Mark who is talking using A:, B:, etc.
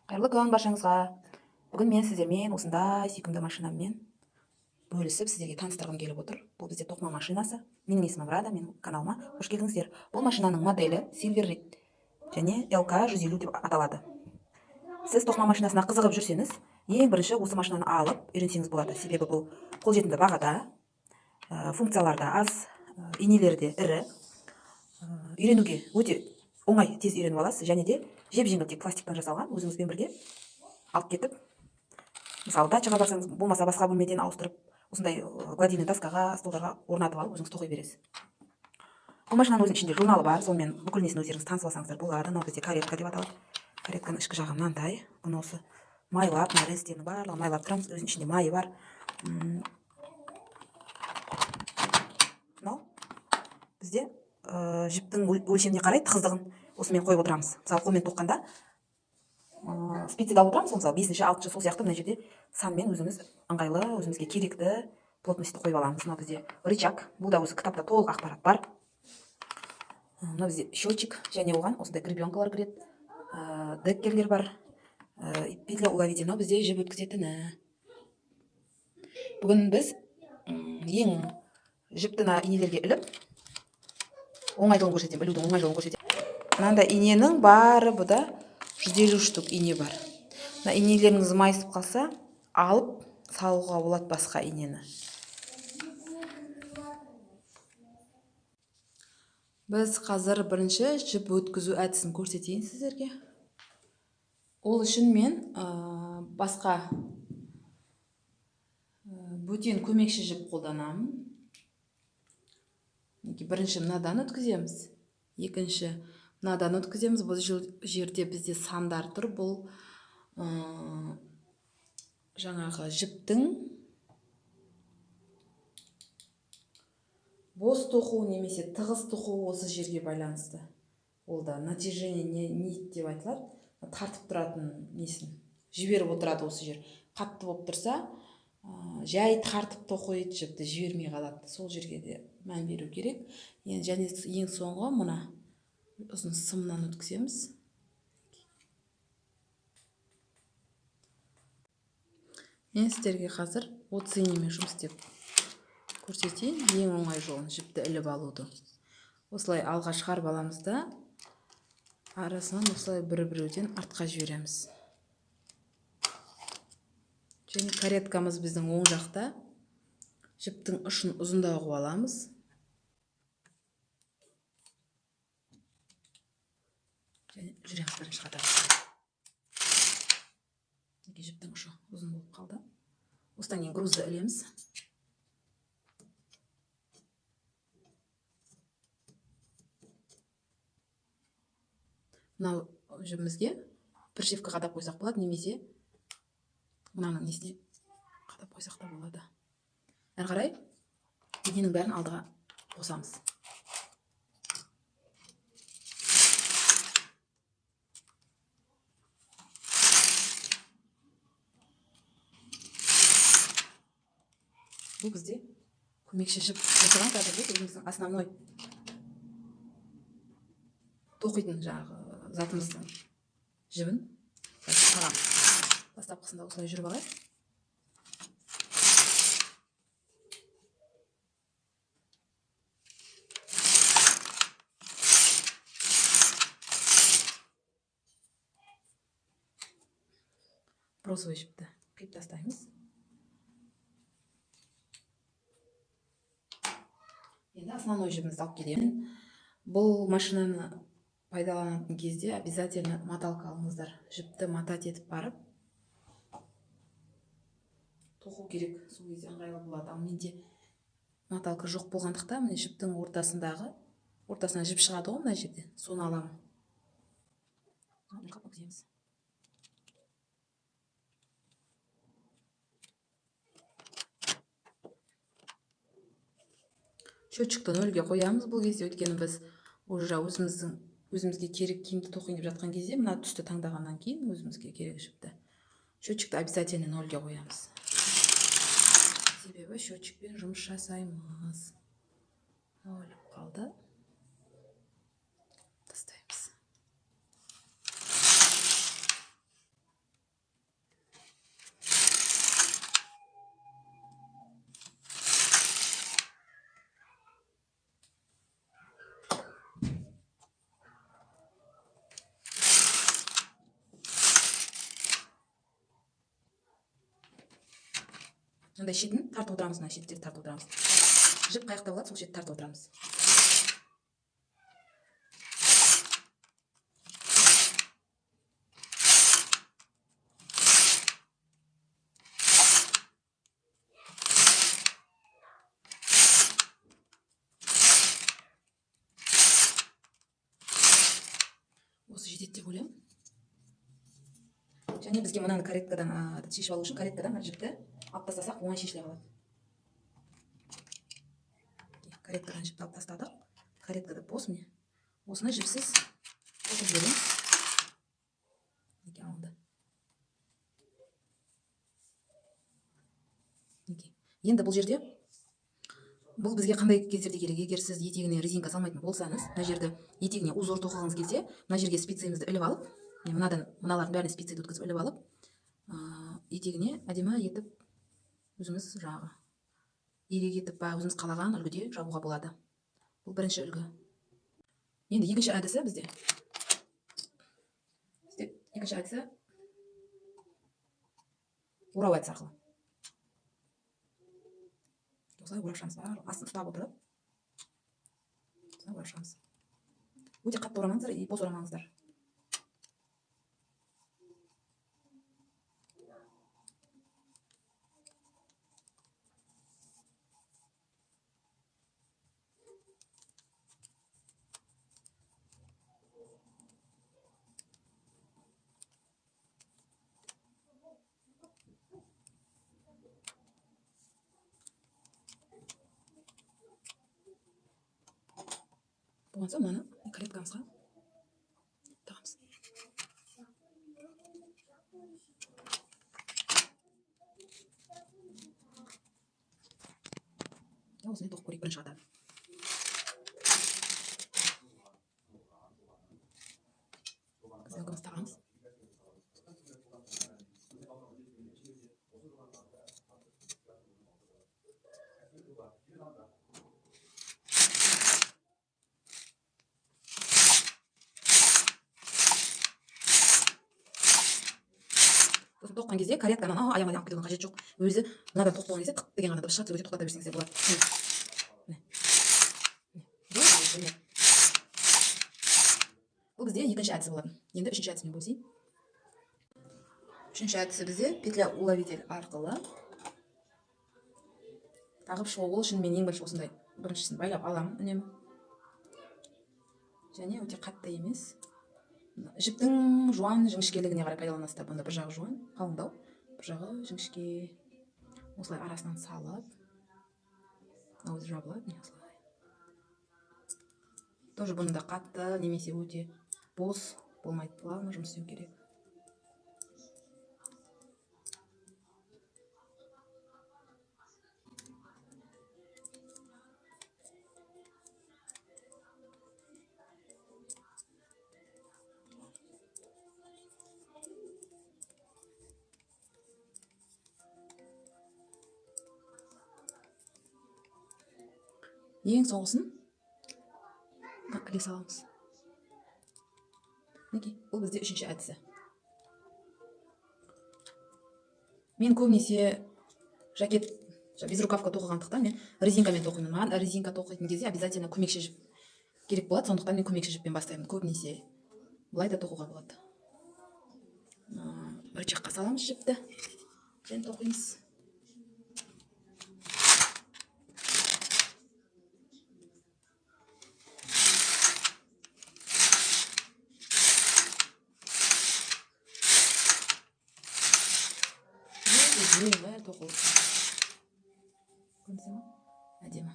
A: Қайырлы күн баршаңызға. Бүгін мен сіздермен осындай сүйкімді машинаммен бөлісіп сіздерге таныстырғым келіп отыр. Бұл бізде тоқыма машинасы. Менің есімім Рада, менің каналыма қош келдіңіздер. Бұл машинаның моделі Silver Red және LK150 деп аталады. Сіз тоқыма машинасына қызығып жүрсеңіз, ең бірінші осы машинаны алып үйренсеңіз болады. Себебі бұл қолжетімді бағада, функцияларда аз, инелері де ірі. Үйренуге өте оңай, тез үйреніп аласыз, және де жеп-жеңіл, тек пластиктан жасалған. Өзіңізбен бірге алып кетіп, мысалы дачаға барсаңыз, болмаса басқа бөлмеден ауыстырып, осындай гладильный доскаға, столдарға орнатып алып, өзіңіз тоқи бересіз. Бұл машинаның өзінің ішінде журналы бар, сонымен бүкіл несін өздеріңіз танысып алсаңыздар болады. Мынау бізде каретка деп аталады. Каретканың ішкі жағы мынандай. Бұны осы майлап, нәрестені барлығын майлап тұрамыз. Өзінің ішінде майы бар. Мынау бізде жіптің өлшеміне қарай тығыздығын осымен қойып отырамыз. Мысалы, қолмен тоққанда спицеге алып отырамыз, мысалы 5-ші, 6-ші, сол сияқты мына жерде санмен өзіміз ыңғайлы, өзімізге керекті плотностьті қойып аламыз. Мынау бізде рычаг, бұл да өзі кітапта толық ақпарат бар. Мынау бізде счетчик, және оған осындай гребенкалар кіреді, деккерлер бар, петля уловитель. Мынау бізде жіп өткізетіні. Бүгін біз ең жіпті инелерге іліп, оңай жолын көрсетемін, ілудің оңай жолын көрсетемін. Мынандай иненің бары бұда 150 штук ине бар. Инелеріңіз майысып қалса, алып салуға болады басқа инені. Біз қазір бірінші жіп өткізу әдісін көрсетейін сіздерге. Ол үшін мен басқа бөтен көмекші жіп қолданамын. Бірінші мынадан өткіземіз, екінші мынадан өткіземіз. Бұл жерде бізде сандар тұр. Бұл жаңағы жіптің бос тоқу немесе тығыз тоқу осы жерге байланысты. Ол да натяжение нит деп айтылады. Тартып тұратын несін жіберіп отырады осы жер. Қатты болып тұрса, жай тартып тоқиды, жіпті жібермей қалады. Сол жерге де мән беру керек. Және ең соңғы мына ұзын сымнан өткіземіз. Мен сіздерге қазір 30 инемен жұмыс істеп көрсетейін. Ең оңай жолын жіпті іліп алуды. Осылай алға шығарып аламыз да, арасынан осылай бір-біреуден артқа жібереміз. Және кареткамыз біздің оң жақта. Жіптің ұшын ұзындау қылып аламыз. Және жүреміз бірінші қатарда. Жіптің ұшы ұзын болып қалды. Осыдан кейін грузды ілеміз. Мынау жібімізге пришивка қадап қойсақ болады, немесе мынаның несіне қадап қойсақ та болады. Әрі қарай иненің бәрін алдыға қосамыз. Бұл бізде көмекші жіп жасаған қазірде өзіміздің основной тоқитын жаңағы затымыздың жібін бастапқысында осылай жүріп алайық. Бросовый жіпті қиып тастаймыз. Енді основной жібімізді алып келемін. Бұл машинаны пайдаланатын кезде обязательно маталка алыңыздар. Жіпті матат етіп барып тоқу керек, сол кезде ыңғайлы болады. Ал менде маталка жоқ болғандықтан, міне жіптің ортасынан жіп шығады ғой мына жерде, соны аламын. Өткіземіз. Счетчикті нөлге қоямыз бұл кезде, өйткені біз уже өзімізге керек киімді тоқиын деп жатқан кезде, мына түсті таңдағаннан кейін өзімізге керек жіпті. Счетчикті обязательно нөлге қоямыз. Себебі счетчикпен жұмыс жасаймыз. Өліп қалды. Тастаймыз. мындай шетін тартып отырамыз, мына шеттерді тартып отырамыз. Жіп қай жақта болады, сол шетті тартып отырамыз. Осы жетеді деп ойлаймын. Және бізге мынаны кареткадан шешіп алу үшін кареткадан жіпті алып тастасақ оңай шешіле қалады. Кареткадан жіпті алып тастадық. Кареткада бос міне. Осыны жіпсіз қосып жібереміз. Алды. Енді бұл жерде бұл бізге қандай кездерде керек? Егер сіз етегіне резинка салмайтын болсаңыз, мына жерді етегіне узор тоқығыңыз келсе, мына жерге спицияңызды іліп алып, мыналардың бәрін спицияды өткізіп іліп алып, етегіне әдемі етіп өзіңіз жағы ирек етіп өзіңіз қалаған үлгіде жабуға болады. Бұл бірінші үлгі. Енді екінші әдісі бізде. Екінші әдісі орау әдісі арқылы. Осылай орап шығамыз. Астын ұстап отырып. Осылай орап шығамыз. Өте қатты орамаңыздар, бос орамаңыздар. Болған соң мынаны кареткамызға тағамыз. Осыны тоқып көрейік бірінші қатар. Қазалғымыз тағамыз. Тоққан кезде каретканы аяғына алып кетудің қажеті жоқ. Өзі мынадан тоқып болған кезде тық деген ғана дыбыс шығады, сөйтіп тоқтата берсеңіз де болады. Бұл бізде екінші әдісі болады. Енді үшінші әдісімен бөлісейін. Үшінші әдісі бізде петля уловитель арқылы тағып шығу. Ол үшін мен ең бірінші осындай біріншісін байлап аламын үнемі. Және өте қатты емес. Жіптің жуан жіңішкелігіне қарай пайдаланасыздар. Бұнда бір жағы жуан, қалыңдау, бір жағы жіңішке. Осылай арасынан салып, өзі жабылады. Тоже бұнда қатты немесе өте бос болмайды. Плавно жұмыс істеу керек. Ең соңғысын іле саламыз. Бұл бізде үшінші әдісі. Мен көбінесе жакет безрукавка тоқығандықтан мен резинкамен тоқимын. Маған резинка тоқитын кезде обязательно көмекші жіп керек болады, сондықтан мен көмекші жіппен бастаймын. Көбінесе бұлай да тоқуға болады. Бір жаққа саламыз жіпті, және тоқимыз. Бәрі тоқылды. Әдемі.